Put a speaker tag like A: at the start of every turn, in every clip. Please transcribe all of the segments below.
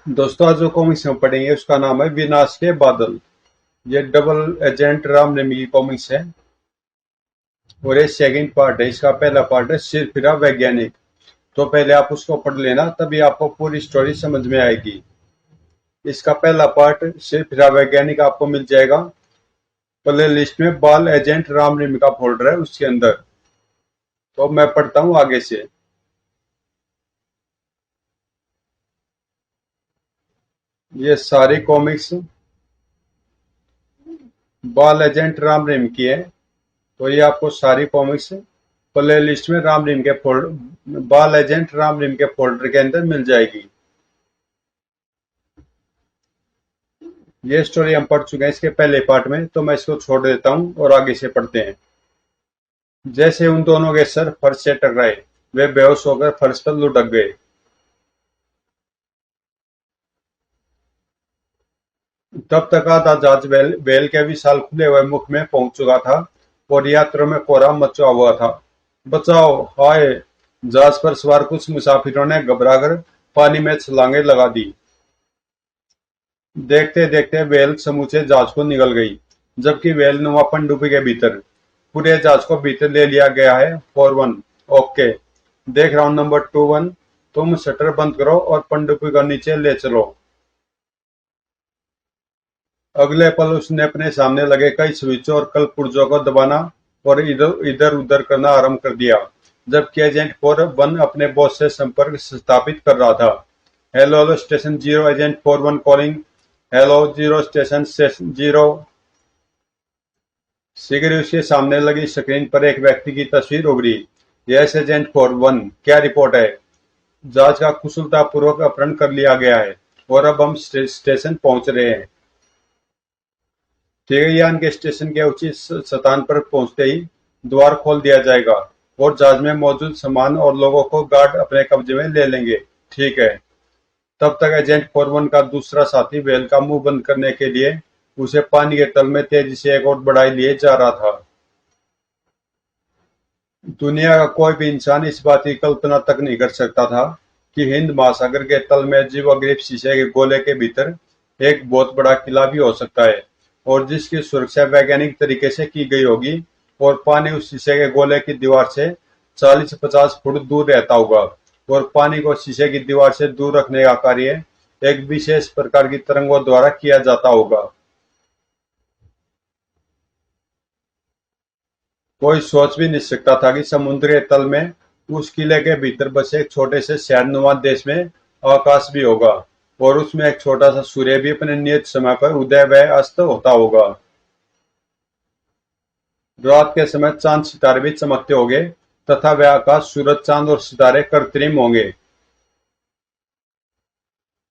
A: दोस्तों आज जो कॉमिक्स हम पढ़ेंगे उसका नाम है विनाश के बादल। ये डबल एजेंट राम नेमी की कॉमिक्स है और ये सेकंड पार्ट है। इसका पहला पार्ट है सिरफिरा वैज्ञानिक। तो पहले आप उसको पढ़ लेना, तभी आपको पूरी स्टोरी समझ में आएगी। इसका पहला पार्ट सिरफिरा वैज्ञानिक आपको मिल जाएगा प्ले लिस्ट में। बाल एजेंट राम नेमी का फोल्डर है उसके अंदर। तो मैं पढ़ता हूँ आगे से। ये सारी कॉमिक्स बाल एजेंट राम नेमी की है। तो ये आपको सारी कॉमिक्स प्ले लिस्ट में राम रीम के फोल्डर, बाल एजेंट राम रीम के फोल्डर के अंदर मिल जाएगी। ये स्टोरी हम पढ़ चुके हैं इसके पहले पार्ट में, तो मैं इसको छोड़ देता हूँ और आगे से पढ़ते हैं। जैसे उन दोनों के सर फर्श से टकराए, वे बेहोश होकर फर्श पर लुढ़क गए। तब तक आधा जहाज वेल के विशाल खुले हुए मुख में पहुंच चुका था और यात्रियों में कोहराम मचा हुआ था। बचाओ, हाय! जहाज पर सवार कुछ मुसाफिरों ने घबराकर पानी में छलांगे लगा दी। देखते देखते वेल समूचे जहाज को निगल गई, जबकि वेल नुमा पनडुब्बी के भीतर पूरे जहाज को भीतर ले लिया गया है। 4-1। ओके, देख रहा हूं नंबर 2-1। तुम शटर बंद करो और पनडुब्बी को नीचे ले चलो। अगले पल उसने अपने सामने लगे कई स्विचों और कल पुर्जों को दबाना और इधर उधर करना आरंभ कर दिया, जबकि एजेंट 4-1 अपने बॉस से संपर्क स्थापित कर रहा था। Hello hello station zero, agent 4-1 calling. Hello zero, station zero. शीघ्र ही उसके सामने लगी स्क्रीन पर एक व्यक्ति की तस्वीर उभरी। यस एजेंट 4-1, क्या रिपोर्ट है? जहाज का कुशलतापूर्वक अपहरण कर लिया गया है और अब हम स्टेशन पहुंच रहे हैं। तिगयान के स्टेशन के उचित स्थान पर पहुंचते ही द्वार खोल दिया जाएगा और जहाज में मौजूद सामान और लोगों को गार्ड अपने कब्जे में ले लेंगे। ठीक है। तब तक एजेंट 4-1 का दूसरा साथी वेल का मुंह बंद करने के लिए उसे पानी के तल में तेजी से एक और बढ़ाई लिए जा रहा था। दुनिया का कोई भी इंसान इस बात की कल्पना तक नहीं कर सकता था कि हिंद महासागर के तल में जीवाग्रिप शीशे के गोले के भीतर एक बहुत बड़ा किला भी हो सकता है, और जिसकी सुरक्षा वैज्ञानिक तरीके से की गई होगी, और पानी उस शीशे के गोले की दीवार से 40-50 फुट दूर रहता होगा, और पानी को शीशे की दीवार से दूर रखने का कार्य एक विशेष प्रकार की तरंगों द्वारा किया जाता होगा। कोई सोच भी नहीं सकता था कि समुद्री तल में उस किले के भीतर बसे एक छोटे से शहरनुमा देश में आकाश भी होगा, और उसमें एक छोटा सा सूर्य भी अपने नियत समय पर उदय व अस्त होता होगा। रात के समय चांद सितारे भी चमकते होंगे तथा वह आकाश सूरज चांद और सितारे कृत्रिम होंगे।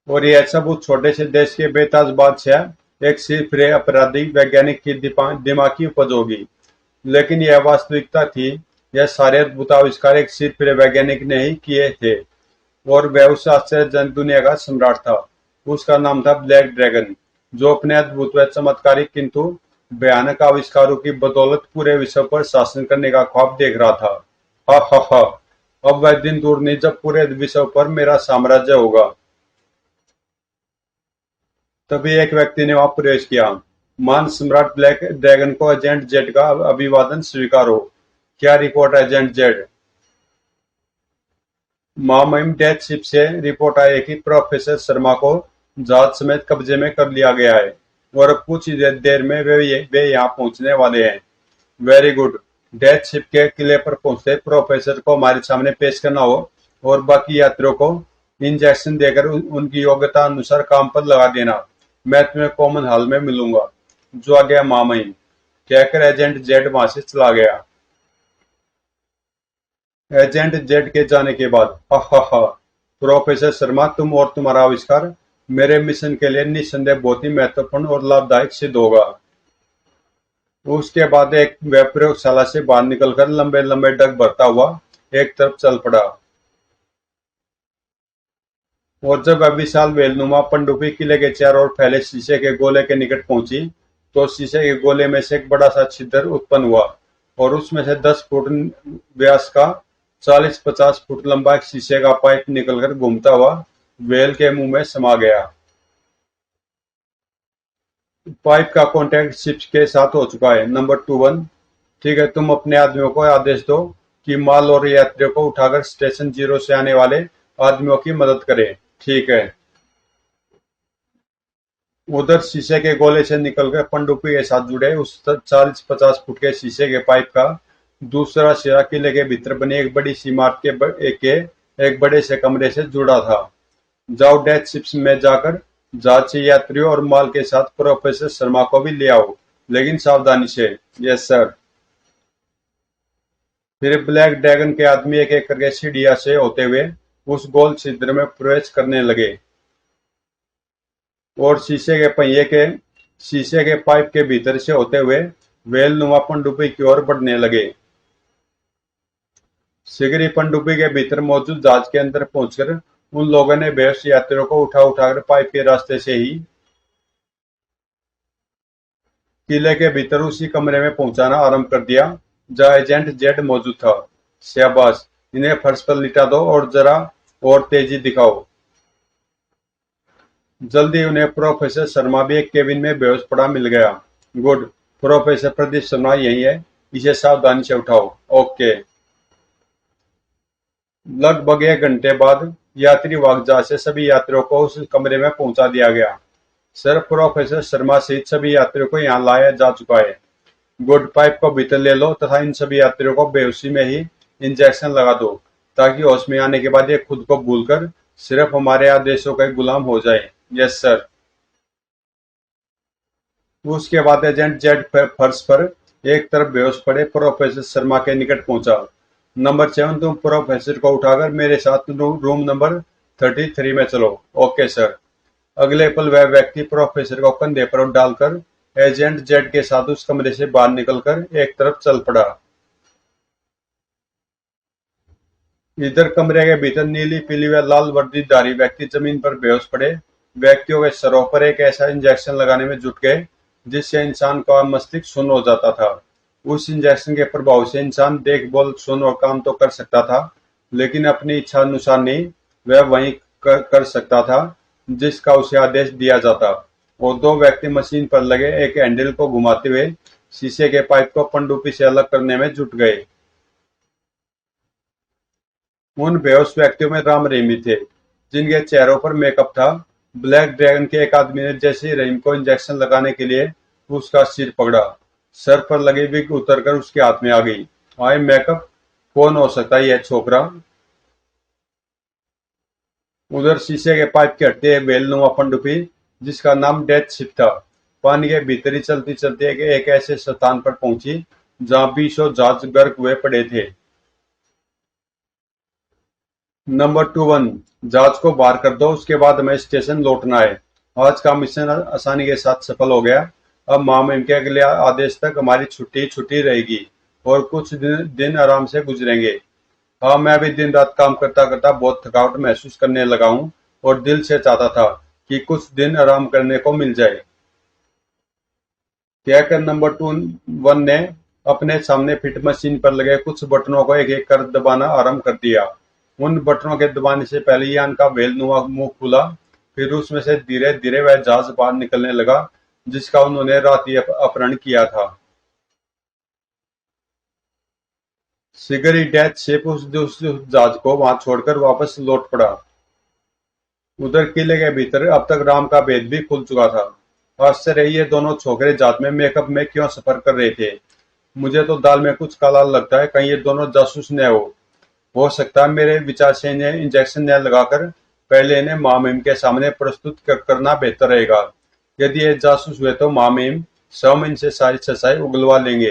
A: और ये सब उस छोटे से देश के बेताज बादशाह एक सिर्फ अपराधी वैज्ञानिक की दिमाग की उपज होगी। लेकिन यह वास्तविकता थी। यह सारे अद्भुत आविष्कार एक सिर्फ वैज्ञानिक ने ही किए थे, और वह उस आश्चर्यजनक दुनिया का सम्राट था। उसका नाम था ब्लैक ड्रैगन, जो अपने अद्भुत व चमत्कारिक किंतु भयानक आविष्कारों की बदौलत पूरे विश्व पर शासन करने का ख्वाब देख रहा था। हा हा हा! अब वह दिन दूर नहीं जब पूरे विश्व पर मेरा साम्राज्य होगा। तभी एक व्यक्ति ने वहां प्रवेश किया। मान सम्राट ब्लैक ड्रैगन को एजेंट जेड का अभिवादन स्वीकार हो। क्या रिपोर्ट है एजेंट जेड? महामहिम डेथ शिप से रिपोर्ट आई है कि प्रोफेसर शर्मा को जहाज समेत कब्जे में कर लिया गया है, और अब कुछ ही देर में वे यहाँ पहुंचने वाले हैं। Very good. डेथ शिप के किले पर पहुंचते प्रोफेसर को हमारे सामने पेश करना हो, और बाकी यात्रियों को इंजेक्शन देकर उनकी योग्यता अनुसार काम पर लगा देना। मैं तुम्हें कॉमन हॉल में मिलूंगा। जो आ गया महामहिम, कहकर एजेंट जेड वहां से चला गया। एजेंट जेड के जाने के बाद हा हा हा! प्रोफेसर शर्मा, तुम और तुम्हारा आविष्कार मेरे मिशन के लिए निस्संदेह बहुत ही महत्वपूर्ण और लाभदायक सिद्ध होगा। उसके बाद एक वह प्रयोगशाला से बाहर निकलकर लंबे लंबे डग भरता हुआ एक तरफ चल पड़ा। और जब वह विशाल वेलनुमा पनडुब्बी किले के चारों ओर फैले शीशे के गोले के निकट पहुंची, तो शीशे के गोले में से एक बड़ा सा छिद्र उत्पन्न हुआ, और उसमें से 10 फुट व्यास का 40-50 फुट लंबा एक शीशे का पाइप निकलकर घूमता हुआ व्हेल के मुंह में समा गया। पाइप का कांटेक्ट शिप के साथ हो चुका है। नंबर 21, ठीक है, तुम अपने आदमियों को आदेश दो कि माल और यात्रियों को उठाकर स्टेशन 0 से आने वाले आदमियों की मदद करें। ठीक है। उधर शीशे के गोले से निकलकर पनडुब्बी के साथ जुड़े उस 40-50 फुट के शीशे के पाइप का दूसरा सिरा किले के भीतर बनी एक बड़ी सी इमारत एक बड़े से कमरे से जुड़ा था। जाओ डेथ शिप्स में जाकर जहाज से यात्रियों और माल के साथ प्रोफेसर शर्मा को भी ले आओ, लेकिन सावधानी से। Yes sir. फिर ब्लैक ड्रैगन के आदमी एक एक करके सीढ़ियां से होते हुए उस गोल छिद्र में प्रवेश करने लगे और शीशे के पाइप के भीतर से होते हुए वेल नुमा पनडुब्बी की ओर बढ़ने लगे। शीघ्र ही पनडुब्बी के भीतर मौजूद जहाज के अंदर पहुंचकर उन लोगों ने बेहोश यात्रियों को उठाकर पाइप के रास्ते से ही किले के भीतर उसी कमरे में पहुंचाना आरंभ कर दिया जहां एजेंट जेड मौजूद था। शाबाश, इन्हें फर्श पर लिटा दो और जरा और तेजी दिखाओ। जल्दी उन्हें प्रोफेसर शर्मा भी एक केबिन में बेहोश पड़ा मिल गया। गुड, प्रोफेसर प्रदीप शर्मा यही है, इसे सावधानी से उठाओ। ओके। लगभग 1 घंटे बाद यात्री वाहक जहाज से सभी यात्रियों को उस कमरे में पहुंचा दिया गया। सर, प्रोफेसर शर्मा सहित सभी यात्रियों को यहाँ लाया जा चुका है। गुड, पाइप को भीतर ले लो तथा इन सभी यात्रियों को बेहोशी में ही इंजेक्शन लगा दो ताकि होश में आने के बाद ये खुद को भूलकर सिर्फ हमारे आदेशों का गुलाम हो जाए। Yes sir. उसके बाद एजेंट जेड फर्श पर एक तरफ बेहोश पड़े प्रोफेसर शर्मा के निकट पहुंचा। नंबर 7, तुम प्रोफेसर को उठाकर मेरे साथ रूम नंबर 33 में चलो। Okay sir. अगले पल वह व्यक्ति प्रोफेसर को कंधे पर डालकर एजेंट जेड के साथ उस कमरे से बाहर निकलकर एक तरफ चल पड़ा। इधर कमरे के भीतर नीली पीली व लाल वर्दीधारी व्यक्ति जमीन पर बेहोश पड़े व्यक्तियों के सरों पर एक ऐसा इंजेक्शन लगाने में जुट गए जिससे इंसान का मस्तिष्क शून्य हो जाता था। उस इंजेक्शन के प्रभाव से इंसान देख बोल सुन और काम तो कर सकता था, लेकिन अपनी इच्छा अनुसार नहीं, वह वही कर सकता था जिसका उसे आदेश दिया जाता। और दो व्यक्ति मशीन पर लगे एक हैंडल को घुमाते हुए शीशे के पाइप को पनडुब्बी से अलग करने में जुट गए। उन बेहोश व्यक्तियों में राम रहीम भी थे, जिनके चेहरों पर मेकअप था। ब्लैक ड्रैगन के एक आदमी ने जैसे ही रहीम को इंजेक्शन लगाने के लिए उसका सिर पकड़ा, सर पर लगी विग उतरकर उसके हाथ में आ गई। आए मेकअप, कौन हो सकता है यह छोकरा? उधर शीशे के पाइप के हटते एक वेलनुमा पनडुब्बी जिसका नाम डेथ शिप था, पानी के भीतर ही चलती चलती एक ऐसे स्थान पर पहुंची जहां 20 जहाज गर्क हुए पड़े थे। नंबर 21, जहाज को बाहर कर दो, उसके बाद हमें स्टेशन लौटना है। आज का मिशन आसानी के साथ सफल हो गया। अब माम के अगले आदेश तक हमारी छुट्टी रहेगी और कुछ दिन आराम से गुजरेंगे। हाँ, मैं भी दिन रात काम करता करता बहुत थकावट महसूस करने लगा हूँ और दिल से चाहता था कि कुछ दिन आराम करने को मिल जाए। कहकर नंबर 21 ने अपने सामने फिट मशीन पर लगे कुछ बटनों को एक एक कर दबाना आरंभ कर दिया। उन बटनों के दबाने से पहले यान का वेलनुमा मुंह खुला, फिर उसमें से धीरे धीरे वह जहाज बाहर निकलने लगा जिसका उन्होंने रात ही अपहरण किया था। शीघ्र ही डेथ शिप उस जहाज को वहां छोड़कर वापस लौट पड़ा। उधर किले के भीतर अब तक राम का भेद भी खुल चुका था। आश्चर्य, ये दोनों छोकरे जात में मेकअप में क्यों सफर कर रहे थे? मुझे तो दाल में कुछ काला लगता है, कहीं ये दोनों जासूस न हो सकता है मेरे विचार से इन्हें इंजेक्शन न लगाकर पहले इन्हें मामीम के सामने प्रस्तुत करना बेहतर रहेगा। यदि ये जासूस हुए तो मामीम स्वयं इनसे सारी सच्चाई उगलवा लेंगे।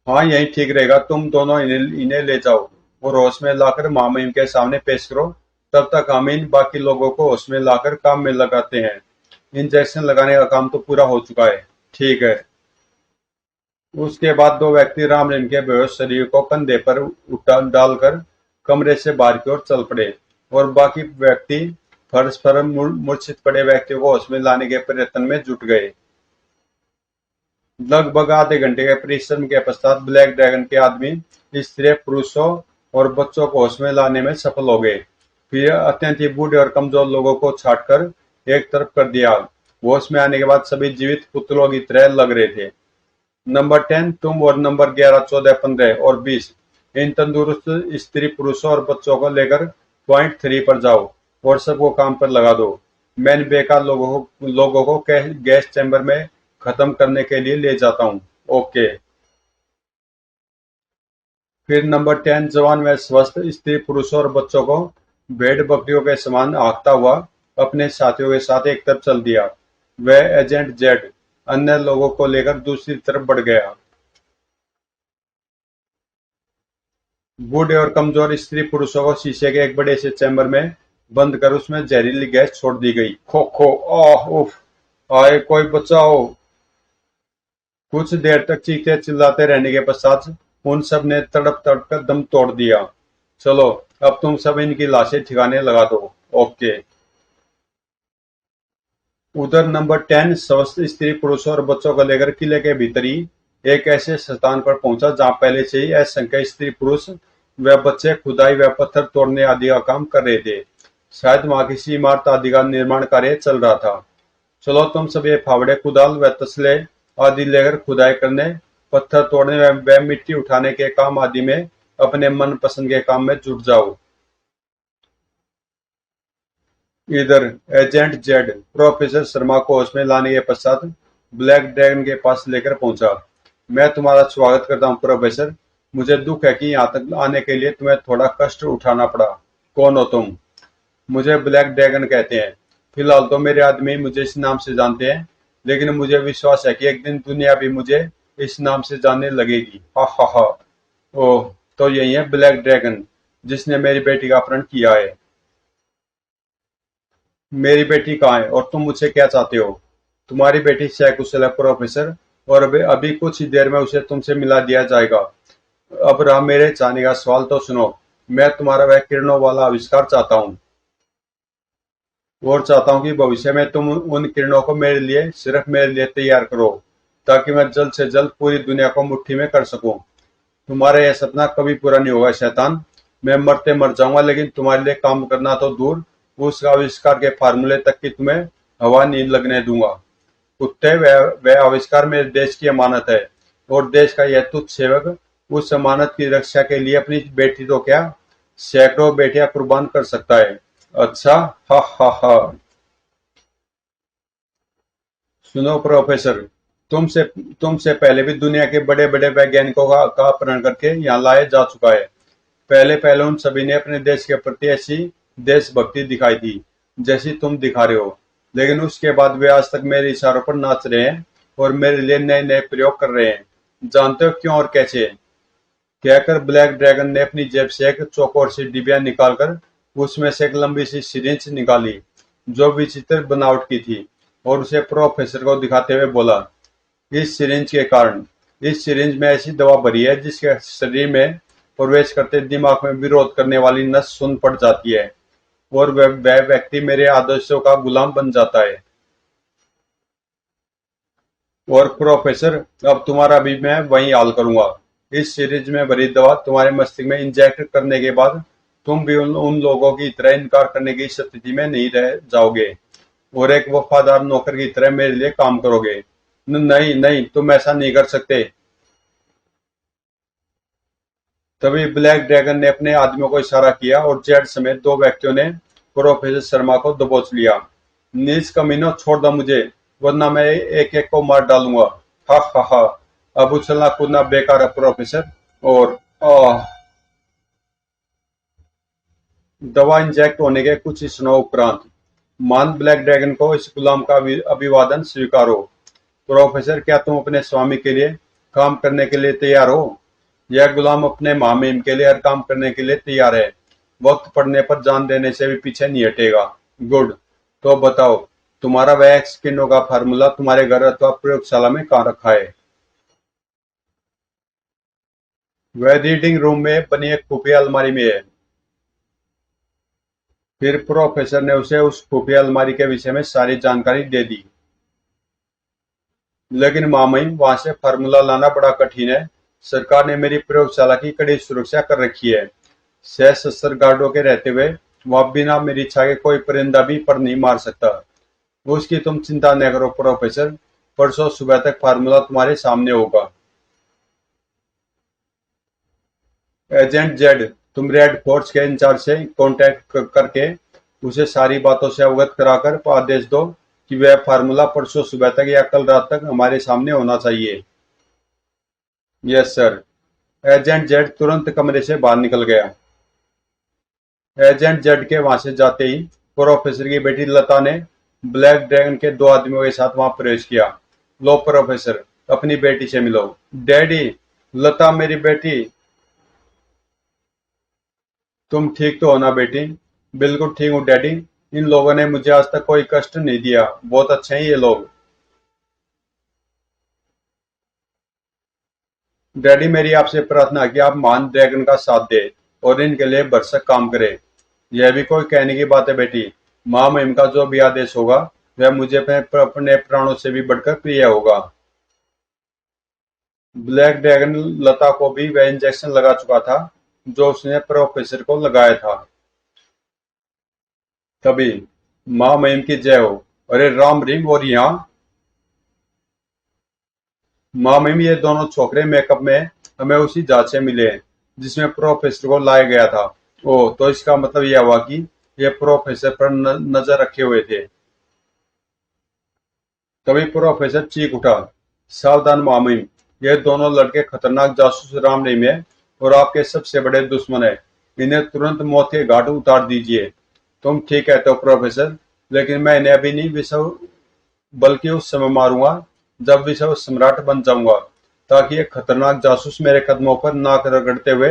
A: हाँ, यही ठीक रहेगा। तुम दोनों इन्हें ले जाओ और होश में लाकर मामीम के सामने पेश करो। तब तक हम इन बाकी लोगों को होश में लाकर काम में लगाते हैं। इंजेक्शन लगाने का काम तो पूरा हो चुका है। ठीक है। उसके बाद दो व्यक्ति राम रहीम के बेहोश शरीर को कंधे पर उठा डालकर कमरे से बाहर की ओर चल पड़े और बाकी व्यक्ति फर्श पर मूर्छित पड़े व्यक्तियों को होश में लाने के प्रयत्न में जुट गए। लगभग आधे घंटे के परिश्रम के पश्चात ब्लैक ड्रैगन के आदमी, स्त्री, पुरुषों और बच्चों को होश में लाने में सफल हो गए। फिर अत्यंत ही बूढ़े और कमजोर लोगों को छांटकर एक तरफ कर दिया। होश में आने के बाद सभी जीवित पुतलों की तरह लग रहे थे। नंबर 10 तुम और नंबर 11, 14, 15 और 20 इन तंदुरुस्त स्त्री पुरुषों और बच्चों को लेकर पॉइंट 3 पर जाओ और सबको काम पर लगा दो। मैं इन बेकार लोगों को गैस चैम्बर में खत्म करने के लिए ले जाता हूँ। ओके। फिर नंबर 10 जवान व स्वस्थ स्त्री पुरुषों और बच्चों को भेड़ बकरियों के समान हाँकता हुआ अपने साथियों के साथ एक तरफ चल दिया। वह एजेंट जेड अन्य लोगों को लेकर दूसरी तरफ बढ़ गया। बूढ़े और कमजोर स्त्री पुरुषों को शीशे के एक बड़े से चैम्बर में बंद कर उसमें जहरीली गैस छोड़ दी गई। खो खो, आह, उफ, आए कोई बचाओ। कुछ देर तक चीखते चिल्लाते रहने के पश्चात उन सब ने तड़प तड़प कर दम तोड़ दिया। चलो, अब तुम सब इनकी लाशें ठिकाने लगा दो। ओके। उधर नंबर 10 स्वस्थ स्त्री पुरुषों और बच्चों को लेकर किले के भीतर ही एक ऐसे स्थान पर पहुंचा जहां पहले से ही असंख्य स्त्री पुरुष व बच्चे खुदाई व पत्थर तोड़ने आदि का काम कर रहे थे। शायद वहां किसी इमारत आदि का निर्माण कार्य चल रहा था। चलो, तुम सब ये फावड़े, कुदाल व तसले आदि लेकर खुदाई करने, पत्थर तोड़ने व मिट्टी उठाने के काम आदि में अपने मन पसंद के काम में जुट जाओ। इधर एजेंट जेड प्रोफेसर शर्मा को होश में लाने के पश्चात ब्लैक ड्रैगन के पास लेकर पहुंचा। मैं तुम्हारा स्वागत करता हूं प्रोफेसर। मुझे दुख है कि यहाँ तक आने के लिए तुम्हें थोड़ा कष्ट उठाना पड़ा। कौन हो तुम? मुझे ब्लैक ड्रैगन कहते हैं। फिलहाल तो मेरे आदमी मुझे इस नाम से जानते हैं, लेकिन मुझे विश्वास है कि एक दिन दुनिया भी मुझे इस नाम से जानने लगेगी। हा हा हा। ओह, तो यही है ब्लैक ड्रैगन जिसने मेरी बेटी का अपहरण किया है। मेरी बेटी कहाँ है और तुम मुझसे क्या चाहते हो? तुम्हारी बेटी सकुशल है प्रोफेसर, और अभी अभी कुछ ही देर में उसे तुमसे मिला दिया जाएगा। अब रहा मेरे चाहने का सवाल तो सुनो। मैं तुम्हारा वह किरणों वाला आविष्कार चाहता हूँ, और चाहता हूँ कि भविष्य में तुम उन किरणों को मेरे लिए, सिर्फ मेरे लिए तैयार करो, ताकि मैं जल्द से जल्द पूरी दुनिया को मुट्ठी में कर सकूं। तुम्हारा यह सपना कभी पूरा नहीं होगा शैतान। मैं मरते मर जाऊंगा, लेकिन तुम्हारे लिए काम करना तो दूर, उस आविष्कार के फार्मूले तक की तुम्हें हवा नहीं लगने दूंगा। कुत्ते, वह आविष्कार मेरे देश की अमानत है, और देश का यह तुच्छ सेवक उस अमानत की रक्षा के लिए अपनी बेटी तो क्या, सैकड़ों बेटियां कुर्बान कर सकता है। अच्छा, हा हा हा। सुनो प्रोफेसर, तुमसे तुमसे पहले भी दुनिया के बड़े बड़े वैज्ञानिकों का अपहरण करके यहाँ लाया जा चुका है। पहले पहले उन सभी ने अपने देश के प्रति ऐसी देशभक्ति दिखाई थी जैसी तुम दिखा रहे हो, लेकिन उसके बाद वे आज तक मेरे इशारों पर नाच रहे हैं और मेरे लिए नए नए प्रयोग कर रहे हैं। जानते हो क्यों और कैसे? कहकर ब्लैक ड्रैगन ने अपनी जेब से एक चौकोर सी डिबिया निकालकर उसमें से एक लंबी सी सिरिंज निकाली, जो विचित्र बनावट की थी, और उसे प्रोफेसर को दिखाते हुए बोला, इस सिरिंज के कारण, इस सिरिंज में ऐसी दवा भरी है जिसके शरीर में प्रवेश करते दिमाग में विरोध करने वाली नस सुन्न पड़ जाती है, और वह व्यक्ति मेरे आदर्शों का गुलाम बन जाता है। और प्रोफेसर, अब तुम्हारा भी मैं वही हाल करूंगा। इस सीरीज में भरी दवा तुम्हारे मस्तिष्क में इंजेक्ट करने के बाद तुम भी उन लोगों की तरह इनकार करने की स्थिति में नहीं रह जाओगे, और एक वफादार नौकर की तरह मेरे लिए काम करोगे। नहीं नहीं, तुम ऐसा नहीं कर सकते। तभी ब्लैक ड्रैगन ने अपने आदमियों को इशारा किया और जेड समेत दो व्यक्तियों ने प्रोफेसर शर्मा को दबोच लिया। नीच कमीनों, छोड़ दो मुझे, वरना मैं एक एक को मार डालूंगा। हा हा हा। अब उछलना कूदना बेकार है प्रोफेसर। और आह। दवा इंजेक्ट होने के कुछ ही क्षणों उपरांत मान ब्लैक ड्रैगन को इस गुलाम का अभिवादन स्वीकारो। प्रोफेसर, क्या तुम अपने स्वामी के लिए काम करने के लिए तैयार हो? यह गुलाम अपने मामीम के लिए हर काम करने के लिए तैयार है। वक्त पड़ने पर जान देने से भी पीछे नहीं हटेगा। गुड। तो बताओ, तुम्हारा वह किरणों का फार्मूला तुम्हारे घर अथवा प्रयोगशाला में कहाँ रखा है? वह रीडिंग रूम में बनी एक खुफिया अलमारी में है। फिर प्रोफेसर ने उसे उस खुफिया अलमारी के विषय में सारी जानकारी दे दी। लेकिन मामईम, वहां से फार्मूला लाना बड़ा कठिन है। सरकार ने मेरी प्रयोगशाला की कड़ी सुरक्षा कर रखी है। सशस्त्र गार्डों के रहते हुए वह बिना मेरी इच्छा के कोई परिंदा भी पर नहीं मार सकता। उसकी तुम चिंता न करो प्रोफेसर, परसों सुबह तक फार्मूला तुम्हारे सामने होगा। एजेंट जेड, तुम रेड फोर्स के इंचार्ज से कांटेक्ट करके उसे सारी बातों से अवगत कराकर आदेश दो कि वह फार्मूला परसों सुबह तक या कल रात तक हमारे सामने होना चाहिए। Yes sir. एजेंट जेड तुरंत कमरे से बाहर निकल गया। एजेंट जेड के वहां से जाते ही प्रोफेसर की बेटी लता ने ब्लैक ड्रैगन के दो आदमियों के साथ वहां प्रवेश किया। लो प्रोफेसर, अपनी बेटी से मिलो। डैडी, लता मेरी बेटी। तुम ठीक तो हो ना बेटी? बिल्कुल ठीक हूँ डैडी। इन लोगों ने मुझे आज तक कोई कष्ट नहीं दिया, बहुत अच्छे हैं ये लोग। डैडी, मेरी आपसे प्रार्थना है कि आप महान ड्रैगन का साथ दें और इनके लिए भरसक काम करें। यह भी कोई कहने की बात है बेटी। महामहिम का जो भी आदेश होगा वह मुझे अपने अपने प्राणों से भी बढ़कर प्रिय होगा। ब्लैक ड्रैगन लता को भी वह इंजेक्शन लगा चुका था जो उसने प्रोफेसर को लगाया था। तभी महामहिम की जय हो। अरे राम रहीम, और यहाँ महामहिम, ये दोनों छोकरे मेकअप में हमें उसी जहाज से मिले हैं जिसमें प्रोफेसर को लाया गया था। ओह, तो इसका मतलब यह हुआ कि ये प्रोफेसर पर नजर रखे हुए थे। तभी प्रोफेसर चीख उठा, सावधान महामहिम, ये दोनों लड़के खतरनाक जासूस राम रहीम है और आपके सबसे बड़े दुश्मन है। इन्हें तुरंत मौत के घाट उतार दीजिए। तुम ठीक कहते हो प्रोफेसर, लेकिन मैं इन्हें अभी नहीं विश्व बल्कि उस समय मारूंगा जब विश्व सम्राट बन जाऊंगा, ताकि ये खतरनाक जासूस मेरे कदमों पर नाक रगड़ते हुए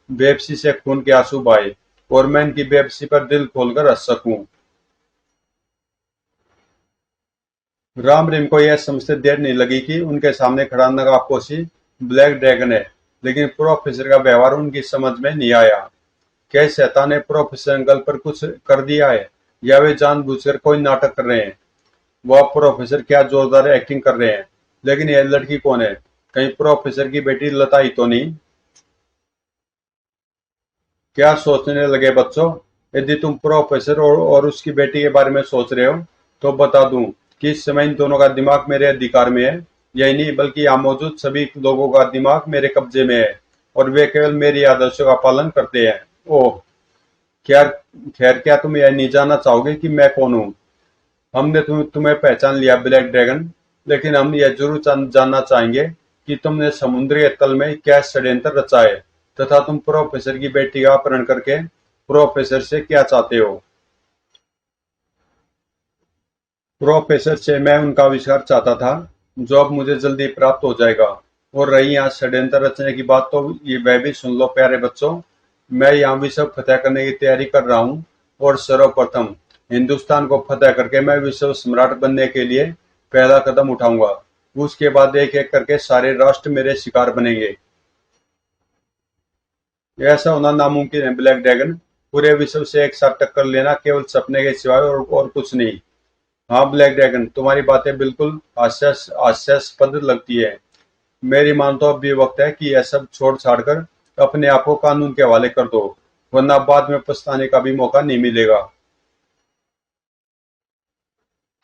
A: बेबसी से खून के आंसू बहाए और मैं इनकी बेबसी पर दिल खोलकर हंस सकूं। राम रहीम को यह समझते देर नहीं लगी कि उनके सामने खड़ा नगाबपोशी ब्लैक ड्रैगन है, लेकिन प्रोफेसर का व्यवहार उनकी समझ में नहीं आया। क्या इस शैतान ने प्रोफेसर अंकल पर कुछ कर दिया है या वे जानबूझकर कोई नाटक कर रहे हैं? वह प्रोफेसर क्या जोरदार एक्टिंग कर रहे हैं, लेकिन यह लड़की कौन है? कहीं प्रोफेसर की बेटी लता ही तो नहीं? क्या सोचने लगे बच्चों? यदि तुम प्रोफेसर और उसकी बेटी के बारे में सोच रहे हो तो बता दूं कि इस समय इन दोनों का दिमाग मेरे अधिकार में है। यही नहीं बल्कि यहाँ मौजूद सभी लोगों का दिमाग मेरे कब्जे में है और वे केवल मेरी आदर्शों का पालन करते हैं। ओह, खैर खैर, क्या तुम यह नहीं जानना चाहोगे कि मैं कौन हूँ? हमने तुम्हें पहचान लिया ब्लैक ड्रैगन, लेकिन हम यह जरूर जानना चाहेंगे कि तुमने समुद्री तल में क्या षड्यंत्र रचा है तथा तुम प्रोफेसर की बेटी का अपहरण करके प्रोफेसर से क्या चाहते हो? प्रोफेसर से मैं उनका आविष्कार चाहता था जो अब मुझे जल्दी प्राप्त हो जाएगा। और रही यहाँ षड्यंत्र रचने की बात, तो ये वह भी सुन लो प्यारे बच्चों। मैं यहाँ विश्व फतेह करने की तैयारी कर रहा हूँ और सर्वप्रथम हिंदुस्तान को फतेह करके मैं विश्व सम्राट बनने के लिए पहला कदम उठाऊंगा। उसके बाद एक एक करके सारे राष्ट्र मेरे शिकार बनेंगे। ऐसा होना नामुमकिन है ब्लैक ड्रैगन। पूरे विश्व से एक साथ टक्कर लेना केवल सपने के सिवाय और कुछ नहीं। हाँ ब्लैक ड्रैगन, तुम्हारी बातें बिल्कुल हास्यास्पद लगती है। मेरी मान तो अब भी वक्त है कि यह सब छोड़ छाड़ कर अपने आप को कानून के हवाले कर दो, वरना बाद में पछताने का भी मौका नहीं मिलेगा।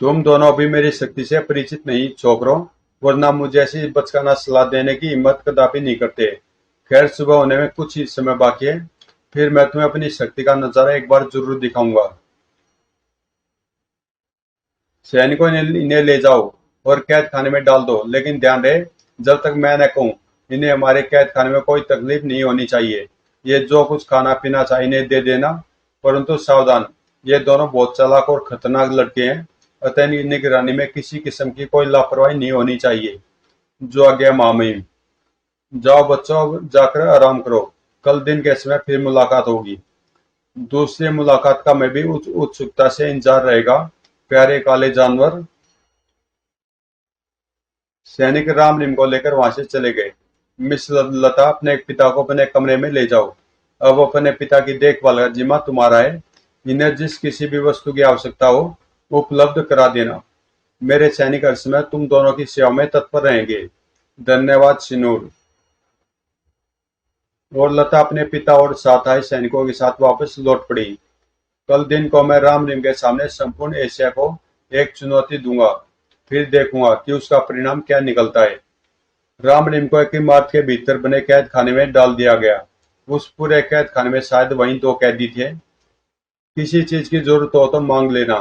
A: तुम दोनों अभी मेरी शक्ति से परिचित नहीं छोकरों, वरना मुझे ऐसी बचकाना सलाह देने की हिम्मत कदापि नहीं करते। खैर, सुबह होने में कुछ ही समय बाकी है, फिर मैं तुम्हें अपनी शक्ति का नजारा एक बार जरूर दिखाऊंगा। सैनिकों, इन्हें ले जाओ और कैद खाने में डाल दो, लेकिन ध्यान रहे जब तक मैं न कहूं इन्हें हमारे कैद खाने में कोई तकलीफ नहीं होनी चाहिए। ये जो कुछ खाना पीना चाहिए इन्हें दे देना, परंतु सावधान, ये दोनों बहुत चालाक और खतरनाक लड़के हैं, अतः इनकी निगरानी में किसी किस्म की कोई लापरवाही नहीं होनी चाहिए। जो आज्ञा मामई। जाओ बच्चों, अब जाकर आराम करो, कल दिन के समय फिर मुलाकात होगी। दूसरी मुलाकात का मैं भी उत्सुकता से इंतजार रहेगा, प्यारे काले जानवर। सैनिक राम रिम को लेकर वहां से चले गए। मिस लता, अपने पिता को अपने कमरे में ले जाओ। अब अपने पिता की देखभाल का जिम्मा तुम्हारा है। इन्हें जिस किसी भी वस्तु की आवश्यकता हो उपलब्ध करा देना। मेरे सैनिक हर समय तुम दोनों की सेवा में तत्पर रहेंगे। धन्यवाद सिनूर। और लता अपने पिता और साथ आए सैनिकों के साथ वापस लौट पड़ी। कल दिन को मैं रामलिंग के सामने संपूर्ण एशिया को एक चुनौती दूंगा, फिर देखूंगा कि उसका परिणाम क्या निकलता है। रामलिंग को एक इमारत के भीतर बने कैद खाने में डाल दिया गया। उस पूरे कैद खाने में शायद वहीं दो कैदी थे। किसी चीज की जरूरत हो तो मांग लेना।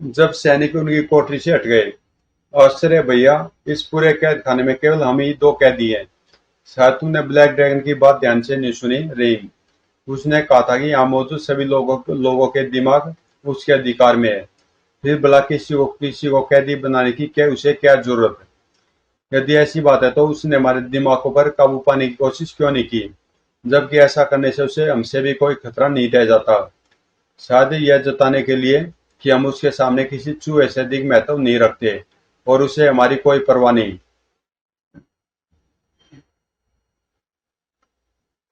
A: जब सैनिक उनकी कोठरी से हट गए, आश्चर्य भैया, इस पूरे कैद खाने में केवल हम ही दो कैदी हैं। शायद तुमने ब्लैक ड्रैगन की बात ध्यान से नहीं सुनी, रहीम। उसने कहा था कि यहाँ मौजूद सभी लोगों के दिमाग उसके अधिकार में है। फिर भला किसी को कैदी बनाने की उसे क्या जरूरत है? यदि ऐसी बात है तो उसने हमारे दिमागों पर काबू पाने की कोशिश क्यों नहीं की, जबकि ऐसा करने से उसे हमसे भी कोई खतरा नहीं रह जाता। शायद यह जताने के लिए कि हम उसके सामने किसी चूहे से अधिक महत्व नहीं रखते और उसे हमारी कोई परवाह नहीं।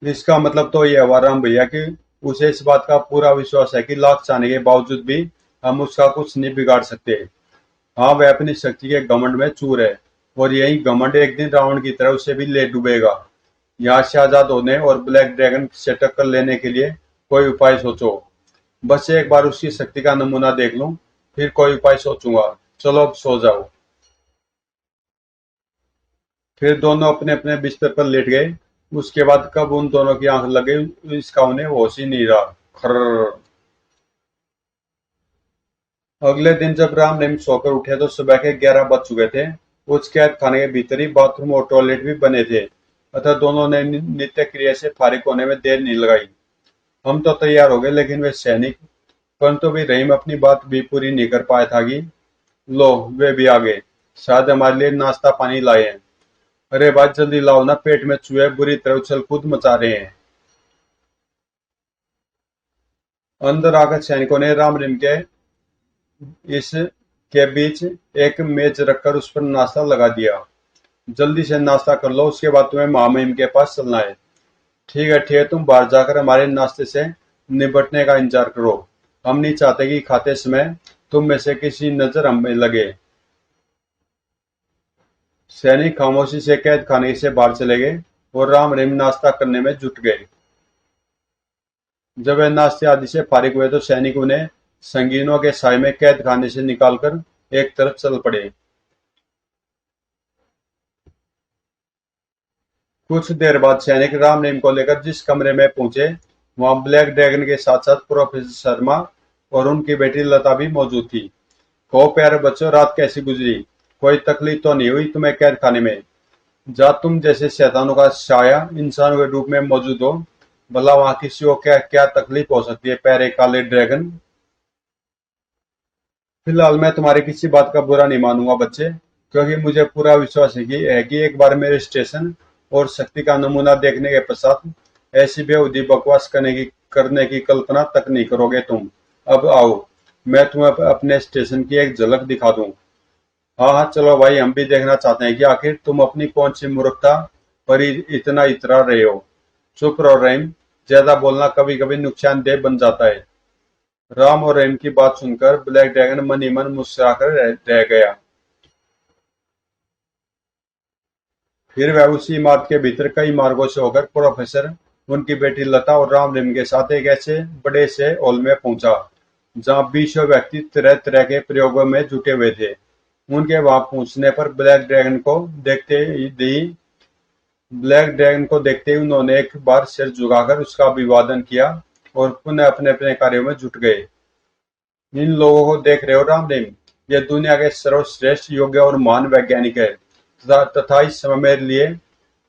A: इसका मतलब तो यह हुआ राम भैया कि उसे इस बात का पूरा विश्वास है कि लाख चाहने के बावजूद भी हम उसका कुछ नहीं बिगाड़ सकते। हाँ, वह अपनी शक्ति के घमंड में चूर है, और यही घमंड एक दिन रावण की तरह उसे भी ले डूबेगा। यहाँ से आजाद होने और ब्लैक ड्रैगन से टक्कर लेने के लिए कोई उपाय सोचो। बस एक बार उसकी शक्ति का नमूना देख लूं, फिर कोई उपाय सोचूंगा। चलो अब सो जाओ। फिर दोनों अपने अपने बिस्तर पर लेट गए। उसके बाद कब उन दोनों की आंख लग गई इसका उन्हें होश ही नहीं रहा। खर्र। अगले दिन जब राम रहीम सोकर उठे तो सुबह के 11 बज चुके थे। उस कैद खाने के भीतर ही बाथरूम और टॉयलेट भी बने थे, अतः दोनों ने नित्य क्रिया से फारिग होने में देर नहीं लगाई। हम तो तैयार हो गए, लेकिन वे सैनिक, परंतु भी रहीम अपनी बात भी पूरी नहीं कर पाया था कि लो, वे भी आ गए। शायद हमारे लिए नाश्ता पानी लाए हैं। अरे भाई जल्दी लाओ ना, पेट में चूहे बुरी तरह उछल कूद मचा रहे हैं। अंदर आकर सैनिकों ने राम रहीम के इस के बीच एक मेज रखकर उस पर नाश्ता लगा दिया। जल्दी से नाश्ता कर लो, उसके बाद तुम्हें महामहिम के पास चलना है। ठीक है, तुम बाहर जाकर हमारे नाश्ते से निपटने का इंतजार करो। हम नहीं चाहते कि खाते समय तुम में से किसी नजर हमें लगे। सैनिक खामोशी से कैद खाने से बाहर चले गए और राम रहीम नाश्ता करने में जुट गए। जब वे नाश्ते आदि से फारिग हुए तो सैनिक उन्हें संगीनों के साए में कैद खाने से निकालकर एक तरफ चल पड़े। कुछ देर बाद सैनिक राम रहीम को लेकर जिस कमरे में पहुंचे, वहां ब्लैक ड्रैगन के साथ साथ प्रोफेसर शर्मा और उनकी बेटी लता भी मौजूद थी। कहो प्यारे बच्चों, रात कैसी गुजरी? कोई तकलीफ तो नहीं हुई तुम्हें कैद खाने में? जा, तुम जैसे शैतानों का साया इंसानों के रूप में मौजूद हो, भला वहां किसी को क्या क्या तकलीफ हो सकती है प्यारे काले ड्रैगन? फिलहाल मैं तुम्हारी किसी बात का बुरा नहीं मानूंगा बच्चे, क्योंकि मुझे पूरा विश्वास है कि एक बार मेरे स्टेशन और शक्ति का नमूना देखने के पश्चात ऐसी बेहूदी बकवास करने की कल्पना तक नहीं करोगे तुम। अब आओ, मैं तुम्हें अपने स्टेशन की एक झलक दिखा दूं। हाँ हाँ, चलो भाई, हम भी देखना चाहते हैं कि आखिर तुम अपनी कौन सी मूर्खता पर इतना इतरा रहे हो। चुप रहो रहीम, ज्यादा बोलना कभी कभी नुकसानदेह बन जाता है। राम और रहीम की बात सुनकर ब्लैक ड्रैगन मन ही मन मुस्कुराकर रह गया। फिर वह उसी इमारत के भीतर कई मार्गों से होकर प्रोफेसर, उनकी बेटी लता और राम रहीम के साथ एक ऐसे बड़े से हॉल में पहुंचा जहां 20 व्यक्ति तरह तरह के प्रयोगों में जुटे हुए थे। उनके वहां पहुंचने पर ब्लैक ड्रैगन को देखते ही उन्होंने एक बार सिर झुकाकर उसका अभिवादन किया और पुनः अपने अपने कार्यों में जुट गए। इन लोगों को देख रहे हो राम रहीम, ये दुनिया के सर्वश्रेष्ठ, योग्य और महान वैज्ञानिक है तथा इस समय मेरे लिए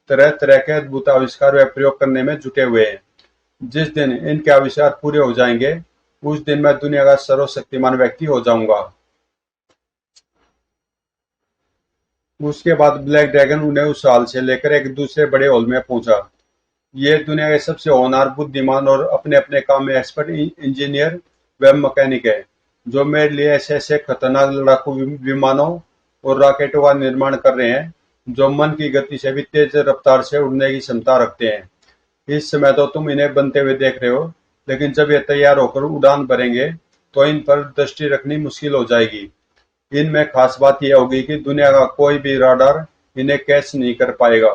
A: तरह तरह के अद्भुत आविष्कार व प्रयोग करने में जुटे हुए हैं। जिस दिन इनके आविष्कार पूरे हो जाएंगे, उस दिन मैं दुनिया का सर्वशक्तिमान व्यक्ति हो जाऊंगा। उसके बाद ब्लैक ड्रैगन उन्हें उस हाल से लेकर एक दूसरे बड़े हॉल में पहुंचा। ये दुनिया के सबसे होनहार, बुद्धिमान और अपने अपने काम में एक्सपर्ट इंजीनियर व मैकेनिक है, जो मेरे लिए ऐसे ऐसे खतरनाक लड़ाकू विमानों और रॉकेटों का निर्माण कर रहे हैं जो मन की गति से भी तेज रफ्तार से उड़ने की क्षमता रखते हैं। इस समय तो तुम इन्हें बनते हुए देख रहे हो, लेकिन जब ये तैयार होकर उड़ान भरेंगे तो इन पर दृष्टि रखनी मुश्किल हो जाएगी। इनमें खास बात यह होगी कि दुनिया का कोई भी राडार इन्हें कैच नहीं कर पाएगा।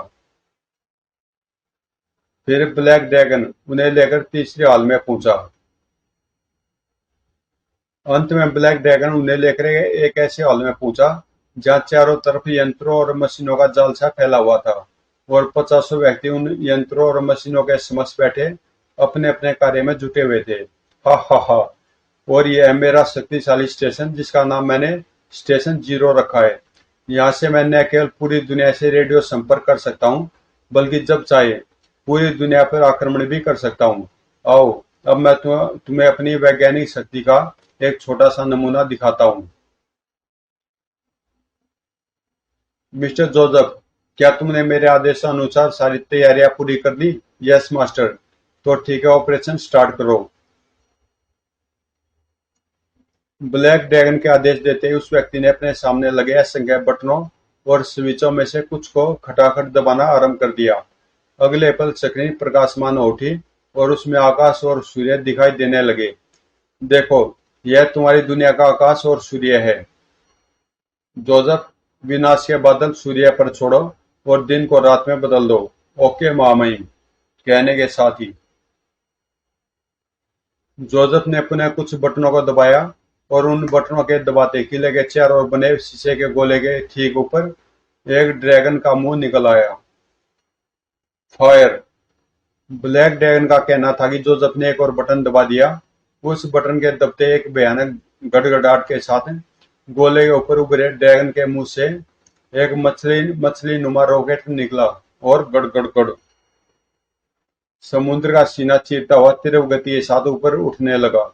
A: फिर ब्लैक ड्रैगन उन्हें लेकर तीसरे हॉल में पहुंचा। अंत में ब्लैक ड्रैगन उन्हें लेकर एक ऐसे हॉल में पहुंचा जहां चारों तरफ यंत्रों और मशीनों का जाल सा फैला हुआ था और पचासों व्यक्ति उन यंत्रों और मशीनों के समक्ष बैठे अपने अपने कार्य में जुटे हुए थे। हा हा हा। और ये है मेरा शक्तिशाली स्टेशन जिसका नाम मैंने स्टेशन जीरो रखा है। यहाँ से मैं न केवल पूरी दुनिया से रेडियो संपर्क कर सकता हूँ बल्कि जब चाहे पूरी दुनिया पर आक्रमण भी कर सकता हूँ। आओ अब मैं तुम्हें अपनी वैज्ञानिक शक्ति का एक छोटा सा नमूना दिखाता हूँ। मिस्टर जोसेफ, क्या तुमने मेरे आदेशानुसार सारी तैयारियां पूरी कर ली? Yes master. तो ठीक है, ऑपरेशन स्टार्ट करो। ब्लैक ड्रैगन के आदेश देते ही उस व्यक्ति ने अपने सामने लगे असंख्य बटनों और स्विचों में से कुछ को खटाखट दबाना आरंभ कर दिया। अगले पल स्क्रीन प्रकाशमान हो उठी और उसमें आकाश और सूर्य दिखाई देने लगे। देखो, यह तुम्हारी दुनिया का आकाश और सूर्य है। जोसेफ, विनाश के बादल सूर्य पर छोड़ो और दिन को रात में बदल दो। ओके महामहिम। कहने के साथ ही जोसेफ ने पुनः कुछ बटनों को दबाया और उन बटनों के दबाते किले के चारों ओर बने शीशे के गोले के ठीक ऊपर एक ड्रैगन का मुंह निकल आया। फायर। ब्लैक ड्रैगन का कहना था कि जोसेफ ने एक और बटन दबा दिया। उस बटन के दबते एक भयानक गड़गड़ाहट के साथ गोले के ऊपर उभरे ड्रैगन के मुंह से एक मछली मछली नुमा रॉकेट निकला और गड़गड़गड़ समुद्र का सीना चीरता हुआ तीव्र गति के साथ ऊपर उठने लगा।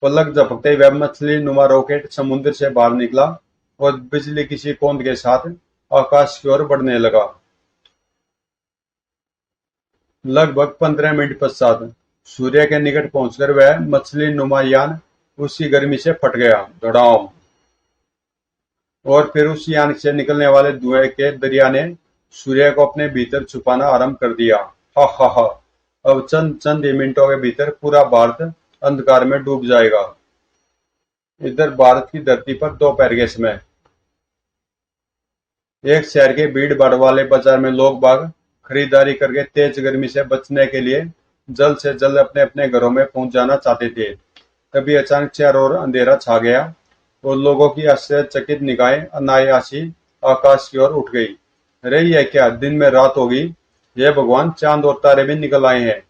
A: पलक झपकते वह मछली नुमा रॉकेट समुद्र से बाहर निकला और बिजली किसी कौंद के साथ आकाश की ओर बढ़ने लगा। लगभग 15 मिनट पश्चात सूर्य के निकट पहुंचकर वह मछली नुमा यान उसकी गर्मी से फट गया। धड़ाम। और फिर उस यान से निकलने वाले धुएं के दरिया ने सूर्य को अपने भीतर छुपाना आरंभ कर दिया। हा हा हा। अब चंद चंद ही मिनटों के भीतर पूरा भारत अंधकार में डूब जाएगा। इधर भारत की धरती पर दोपहर के समय एक शहर के भीड़ भाड़ वाले बाजार में लोग बाग खरीदारी करके तेज गर्मी से बचने के लिए जल्द से जल्द अपने अपने घरों में पहुंच जाना चाहते थे। तभी अचानक चारों ओर अंधेरा छा गया और लोगों की आश्चर्यचकित निगाहें अनायासी आकाश की ओर उठ गई। अरे यह क्या, दिन में रात हो गई। ये भगवान, चांद और तारे भी निकल आए हैं।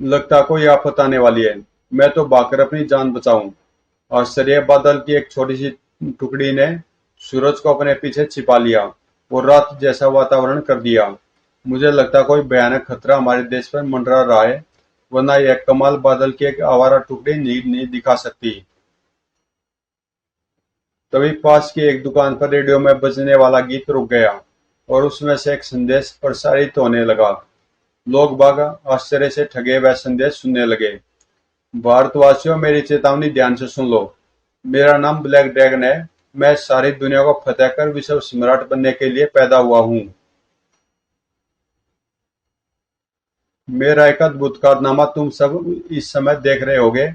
A: लगता कोई आफत आने वाली है। मैं तो भागकर अपनी जान बचाऊं। आश्चर्य बादल की एक छोटी सी टुकड़ी ने सूरज को अपने पीछे छिपा लिया और रात जैसा वातावरण कर दिया। मुझे लगता कोई भयानक खतरा हमारे देश पर मंडरा रहा है, वरना यह कमाल बादल की एक आवारा टुकड़ी नहीं दिखा सकती। तभी पास की एक दुकान पर रेडियो में बजने वाला गीत रुक गया और उसमें से एक संदेश प्रसारित होने लगा। लोग बाग आश्चर्य से ठगे वह संदेश सुनने लगे। भारतवासियों, मेरी चेतावनी ध्यान से सुन लो। मेरा नाम ब्लैक ड्रैगन है। मैं सारी दुनिया को फतेह कर विश्व सम्राट बनने के लिए पैदा हुआ हूँ। मेरा एक अद्भुत कारनामा तुम सब इस समय देख रहे होगे।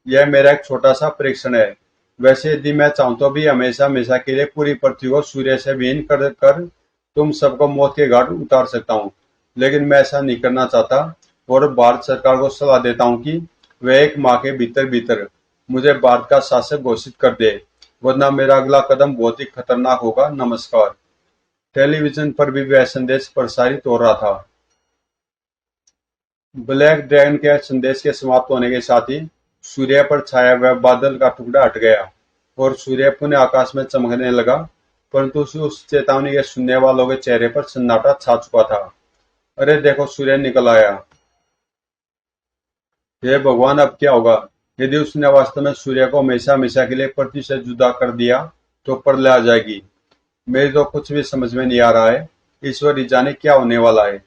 A: यह मेरा एक छोटा सा परीक्षण है। वैसे यदि मैं चाहूं तो भी हमेशा हमेशा के लिए पूरी पृथ्वी को सूर्य से विहीन कर तुम सबको मौत के घाट उतार सकता हूँ, लेकिन मैं ऐसा नहीं करना चाहता और भारत सरकार को सलाह देता हूँ कि वह एक माह के भीतर भीतर मुझे भारत का शासक घोषित कर दे, वरना मेरा अगला कदम बहुत ही खतरनाक होगा। नमस्कार। टेलीविजन पर भी वह संदेश प्रसारित हो रहा था। ब्लैक ड्रैगन के संदेश के समाप्त होने के साथ ही सूर्य पर छाया हुआ बादल का टुकड़ा हट गया और सूर्य पुनः आकाश में चमकने लगा, परंतु उस चेतावनी के सुनने वालों के चेहरे पर सन्नाटा छा चुका था। अरे देखो, सूर्य निकल आया। हे भगवान, अब क्या होगा? यदि उसने वास्तव में सूर्य को हमेशा हमेशा के लिए पृथ्वी से जुदा कर दिया तो प्रलय आ जाएगी। मेरी तो कुछ भी समझ में नहीं आ रहा है। ईश्वर ही जाने क्या होने वाला है।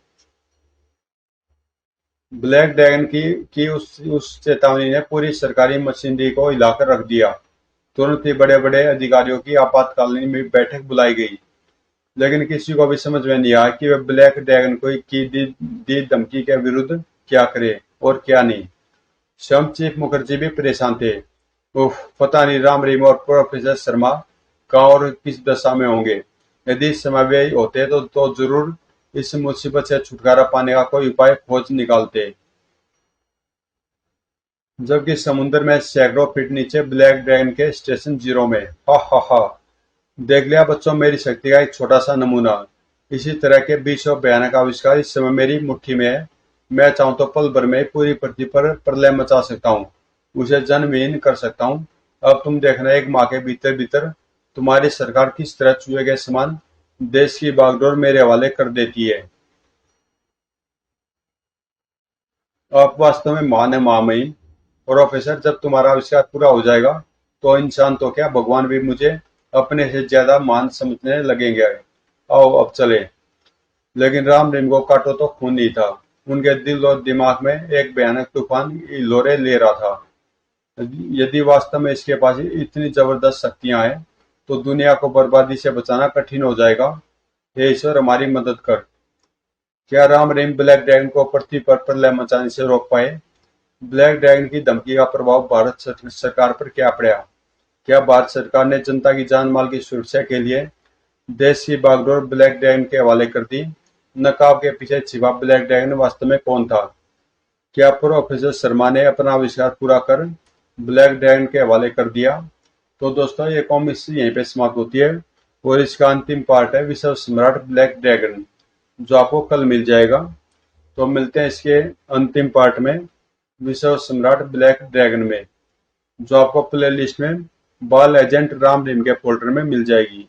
A: ब्लैक ड्रैगन की उस चेतावनी ने पूरी सरकारी मशीनरी को हिलाकर रख दिया। तुरंत ही बड़े बड़े अधिकारियों की आपातकालीन बैठक बुलाई गई, लेकिन किसी को भी समझ में नहीं आया कि वे ब्लैक ड्रैगन को की दी धमकी के विरुद्ध क्या करे और क्या नहीं। स्वयं चीफ मुखर्जी भी परेशान थे। उफ, पता नहीं राम रहीम और प्रोफेसर शर्मा कहाँ और किस दशा में होंगे। यदि समाव्ययी होते तो जरूर इस मुसीबत से छुटकारा पाने का कोई उपाय खोज निकालते। जबकि समुद्र में सैकड़ों फीट नीचे ब्लैक ड्रैगन के स्टेशन जीरो में। हा हा हा। देख लिया बच्चों मेरी शक्ति का एक छोटा सा नमूना। इसी तरह के 20 और भयानक आविष्कार इस समय मेरी मुट्ठी में है। मैं चाहूं तो पल भर में पूरी पृथ्वी पर प्रलय मचा सकता हूँ, उसे जन्महीन कर सकता हूँ। अब तुम देखना एक माह के भीतर भीतर तुम्हारी सरकार किस तरह चूहे के समान देश की बागडोर मेरे हवाले कर देती है। आप वास्तव में महान है महामहिम प्रोफेसर। जब तुम्हारा आविष्कार पूरा हो जाएगा तो इंसान तो क्या भगवान भी मुझे अपने से ज्यादा महान समझने लगेंगे। आओ अब चले। लेकिन राम रहीम को काटो तो खून नहीं था। उनके दिल और दिमाग में एक भयानक तूफान हिलोरे ले रहा था। यदि वास्तव में इसके पास इतनी जबरदस्त शक्तियां हैं तो दुनिया को बर्बादी से बचाना कठिन हो जाएगा। हे ईश्वर हमारी मदद कर। क्या राम रहीम ब्लैक ड्रैगन को पृथ्वी पर प्रलय मचाने से रोक पाए? ब्लैक ड्रैगन की धमकी का प्रभाव भारत सरकार पर क्या पड़ा? क्या भारत सरकार ने जनता की जान माल की सुरक्षा के लिए देश की बागडोर ब्लैक ड्रैगन के हवाले कर दी? नकाब के पीछे छिपा ब्लैक ड्रैगन वास्तव में कौन था? क्या प्रोफेसर शर्मा ने अपना आविष्कार पूरा कर ब्लैक ड्रैगन के हवाले कर दिया? तो दोस्तों ये कॉमिक्स यहीं पे समाप्त होती है और इसका अंतिम पार्ट है विश्व सम्राट ब्लैक ड्रैगन, जो आपको कल मिल जाएगा। तो मिलते हैं इसके अंतिम पार्ट में विश्व सम्राट ब्लैक ड्रैगन में, जो आपको प्ले लिस्ट में बाल एजेंट राम रहीम के फोल्डर में मिल जाएगी।